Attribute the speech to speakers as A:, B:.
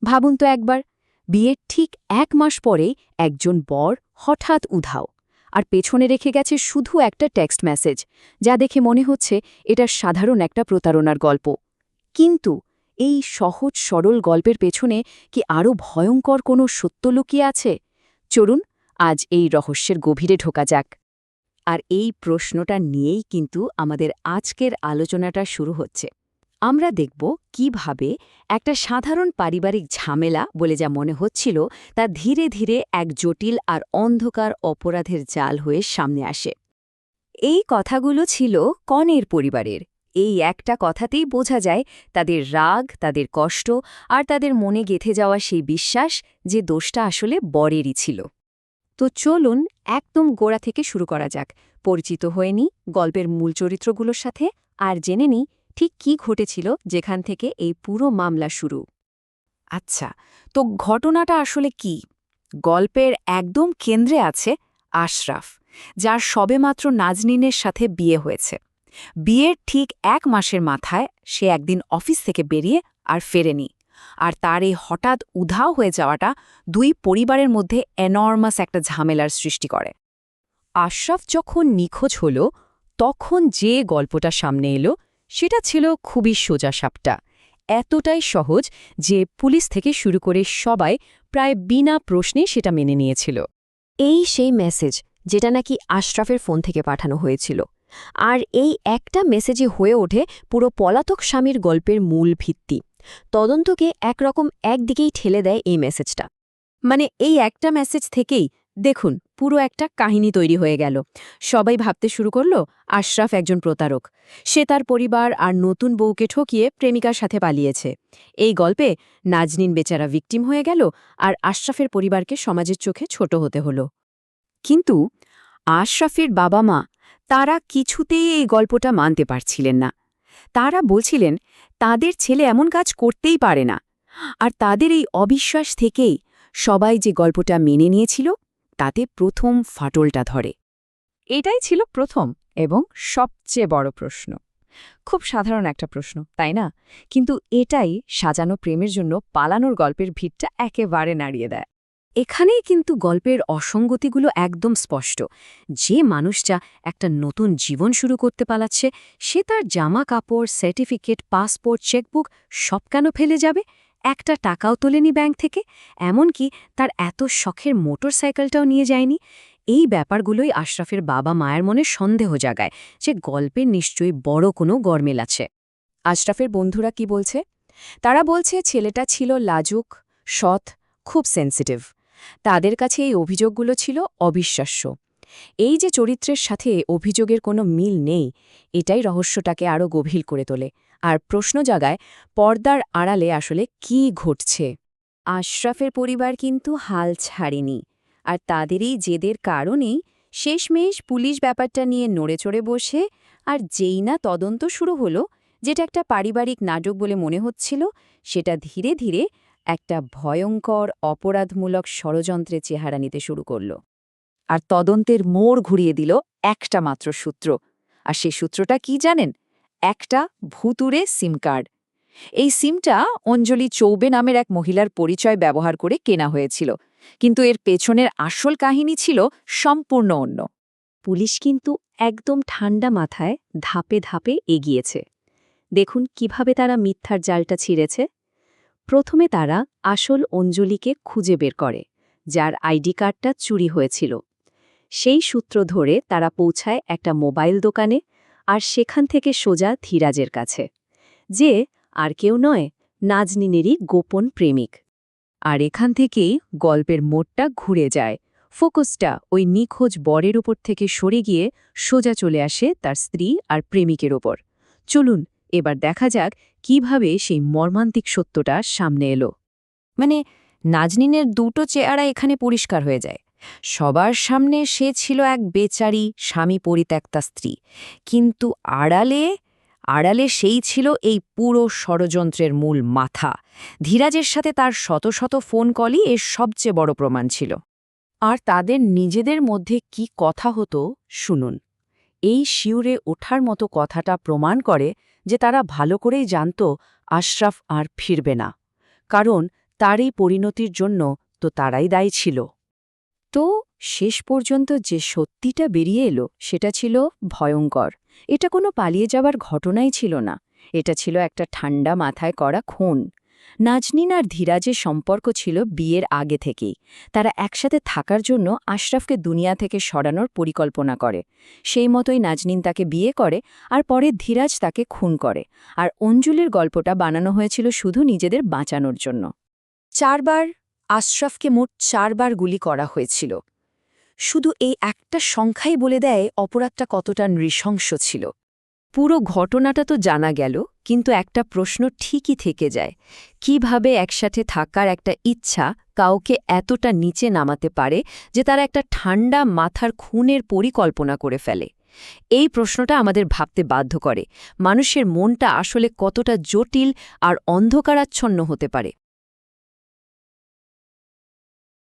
A: ভাবুন তো একবার, বিয়ের ঠিক 1 মাস পরেই একজন বর হঠাৎ উধাও, আর পেছনে রেখে গেছে শুধু একটা টেক্সট মেসেজ, যা দেখে মনে হচ্ছে এটা সাধারণ একটা প্রতারণার গল্প। কিন্তু এই সহজ সরল গল্পের পেছনে কি আরও ভয়ঙ্কর কোনো সত্য লুকিয়ে আছে? চলুন আজ এই রহস্যের গভীরে ঢোকা যাক। আর এই প্রশ্নটা নিয়েই কিন্তু আমাদের আজকের আলোচনাটা শুরু হচ্ছে। আমরা দেখব কিভাবে একটা সাধারণ পারিবারিক ঝামেলা বলে যা মনে হচ্ছিল তা ধীরে ধীরে এক জটিল আর অন্ধকার অপরাধের জাল হয়ে সামনে আসে। এই কথাগুলো ছিল কনের পরিবারের। এই একটা কথাতেই বোঝা যায় তাদের রাগ, তাদের কষ্ট আর তাদের মনে গেঁথে যাওয়া সেই বিশ্বাস যে দোষটা আসলে বরেরই ছিল। তো চলুন একদম গোড়া থেকে শুরু করা যাক, পরিচিত হয়ে নিই গল্পের মূল চরিত্রগুলোর সাথে আর জেনে নিই ঠিক কী ঘটেছিল যেখান থেকে এই পুরো মামলা শুরু। আচ্ছা, তো ঘটনাটা আসলে কি? গল্পের একদম কেন্দ্রে আছে আশরাফ, যার সবেমাত্র নাজনীনের সাথে বিয়ে হয়েছে। বিয়ের ঠিক 1 মাসের মাথায় সে একদিন অফিস থেকে বেরিয়ে আর ফেরেনি। আর তার এই হঠাৎ উধাও হয়ে যাওয়াটা দুই পরিবারের মধ্যে এনর্মাস একটা ঝামেলার সৃষ্টি করে। আশরাফ যখন নিখোঁজ হল, তখন যে গল্পটা সামনে এলো সেটা ছিল খুবই সোজাসাপটা, এতটাই সহজ যে পুলিশ থেকে শুরু করে সবাই প্রায় বিনা প্রশ্নে সেটা মেনে নিয়েছিল। এই সেই মেসেজ যেটা নাকি আশরাফের ফোন থেকে পাঠানো হয়েছিল, আর এই একটা মেসেজে হয়ে ওঠে পুরো পলাতক স্বামীর গল্পের মূল ভিত্তি। তদন্তকে একরকম একদিকেই ঠেলে দেয় এই মেসেজটা। মানে এই একটা মেসেজ থেকেই দেখুন পুরো একটা কাহিনী তৈরি হয়ে গেল। সবাই ভাবতে শুরু করল আশরাফ একজন প্রতারক, সে তার পরিবার আর নতুন বউকে ঠকিয়ে প্রেমিকার সাথে পালিয়েছে। এই গল্পে নাজনীন বেচারা ভিকটিম হয়ে গেল, আর আশরাফের পরিবারকে সমাজের চোখে ছোট হতে হলো। কিন্তু আশরাফের বাবা মা, তারা কিছুতেই এই গল্পটা মানতে পারছিলেন না। তারা বলছিলেন তাদের ছেলে এমন কাজ করতেই পারে না। আর তাদের এই অবিশ্বাস থেকেই সবাই যে গল্পটা মেনে নিয়েছিল, তাতে প্রথম ফাটলটা ধরে। এটাই ছিল প্রথম এবং সবচেয়ে বড় প্রশ্ন। খুব সাধারণ একটা প্রশ্ন, তাই না? কিন্তু এটাই সাজানো প্রেমের জন্য পালানোর গল্পের ভিতটা একেবারে নাড়িয়ে দেয়। এখানেই কিন্তু গল্পের অসঙ্গতিগুলো একদম স্পষ্ট। যে মানুষটা একটা নতুন জীবন শুরু করতে পালাচ্ছে, সে তার জামা কাপড়, সার্টিফিকেট, পাসপোর্ট, চেকবুক সব কেন ফেলে যাবে? একটা টাকাও তোলেনি ব্যাংক থেকে, এমনকি তার এত শখের মোটরসাইকেলটাও নিয়ে যায়নি। এই ব্যাপারগুলোই আশরাফের বাবা মায়ের মনে সন্দেহ জাগায় যে গল্পের নিশ্চয়ই বড় কোনো গরমিল আছে। আশরাফের বন্ধুরা কি বলছে? তারা বলছে ছেলেটা ছিল লাজুক, সৎ, খুব সেন্সিটিভ। তাদের কাছে এই অভিযোগগুলো ছিল অবিশ্বাস্য। এই যে চরিত্রের সাথে অভিযোগের কোনো মিল নেই, এটাই রহস্যটাকে আরও গভীর করে তোলে আর প্রশ্ন জাগায় পর্দার আড়ালে আসলে কি ঘটছে। আশরাফের পরিবার কিন্তু হাল ছাড়েনি, আর তাদেরই জেদের কারণেই শেষমেশ পুলিশ ব্যাপারটা নিয়ে নড়েচড়ে বসে। আর যেই না তদন্ত শুরু হলো, যেটা একটা পারিবারিক নাটক বলে মনে হচ্ছিল, সেটা ধীরে ধীরে একটা ভয়ঙ্কর অপরাধমূলক ষড়যন্ত্রের চেহারা নিতে শুরু করল। আর তদন্তের মোড় ঘুরিয়ে দিল একটা মাত্র সূত্র। আর সেই সূত্রটা কি জানেন? একটা ভুতুড়ে সিম কার্ড। এই সিমটা অঞ্জলি চৌবে নামের এক মহিলার পরিচয় ব্যবহার করে কেনা হয়েছিল, কিন্তু এর পেছনের আসল কাহিনী ছিল সম্পূর্ণ অন্য। পুলিশ কিন্তু একদম ঠান্ডা মাথায় ধাপে ধাপে এগিয়েছে। দেখুন কিভাবে তারা মিথ্যার জালটা ছিঁড়েছে। প্রথমে তারা আসল অঞ্জলিকে খুঁজে বের করে, যার আইডি কার্ডটা চুরি হয়েছিল। সেই সূত্র ধরে তারা পৌঁছায় একটা মোবাইল দোকানে, আর সেখান থেকে সোজা ধীরাজের কাছে, যে আর কেউ নয়, নাজনীনেরই গোপন প্রেমিক। আর এখান থেকেই গল্পের মোড়টা ঘুরে যায়। ফোকাসটা ওই নিখোঁজ বরের উপর থেকে সরে গিয়ে সোজা চলে আসে তার স্ত্রী আর প্রেমিকের ওপর। চলুন এবার দেখা যাক কিভাবে সেই মর্মান্তিক সত্যটা সামনে এলো। মানে নাজনীনের দুটো চেহারা এখানে পরিষ্কার হয়ে যায়। সবার সামনে সে ছিল এক বেচারি স্বামী পরিত্যক্তা স্ত্রী, কিন্তু আড়ালে আড়ালে সেই ছিল এই পুরো ষড়যন্ত্রের মূল মাথা। ধীরাজের সাথে তার শত শত ফোন কলই এর সবচেয়ে বড় প্রমাণ ছিল। আর তাদের নিজেদের মধ্যে কি কথা হতো শুনুন। এই শিউরে ওঠার মতো কথাটা প্রমাণ করে যে তারা ভালো করেই জানত আশরাফ আর ফিরবে না, কারণ তার এই পরিণতির জন্য তো তারাই দায়ী ছিল। তো শেষ পর্যন্ত যে সত্যিটা বেরিয়ে এলো সেটা ছিল ভয়ঙ্কর। এটা কোনো পালিয়ে যাওয়ার ঘটনাই ছিল না, এটা ছিল একটা ঠান্ডা মাথায় করা খুন। নাজনীন আর ধীরাজের সম্পর্ক ছিল বিয়ের আগে থেকেই। তারা একসাথে থাকার জন্য আশরাফকে দুনিয়া থেকে সরানোর পরিকল্পনা করে। সেই মতোই নাজনীন তাকে বিয়ে করে, আর পরে ধীরাজ তাকে খুন করে। আর অঞ্জলির গল্পটা বানানো হয়েছিল শুধু নিজেদের বাঁচানোর জন্য। 4 বার আশরাফকে মোট 4 বার গুলি করা হয়েছিল। শুধু এই একটা সংখ্যাই বলে দেয় অপরাধটা কতটা নৃশংস ছিল। পুরো ঘটনাটা তো জানা গেল, কিন্তু একটা প্রশ্ন ঠিকই থেকে যায়, কিভাবে একসাথে থাকার একটা ইচ্ছা কাউকে এতটা নিচে নামাতে পারে যে তারা একটা ঠান্ডা মাথার খুনের পরিকল্পনা করে ফেলে? এই প্রশ্নটা আমাদের ভাবতে বাধ্য করে, মানুষের মনটা আসলে কতটা জটিল আর অন্ধকারাচ্ছন্ন হতে পারে।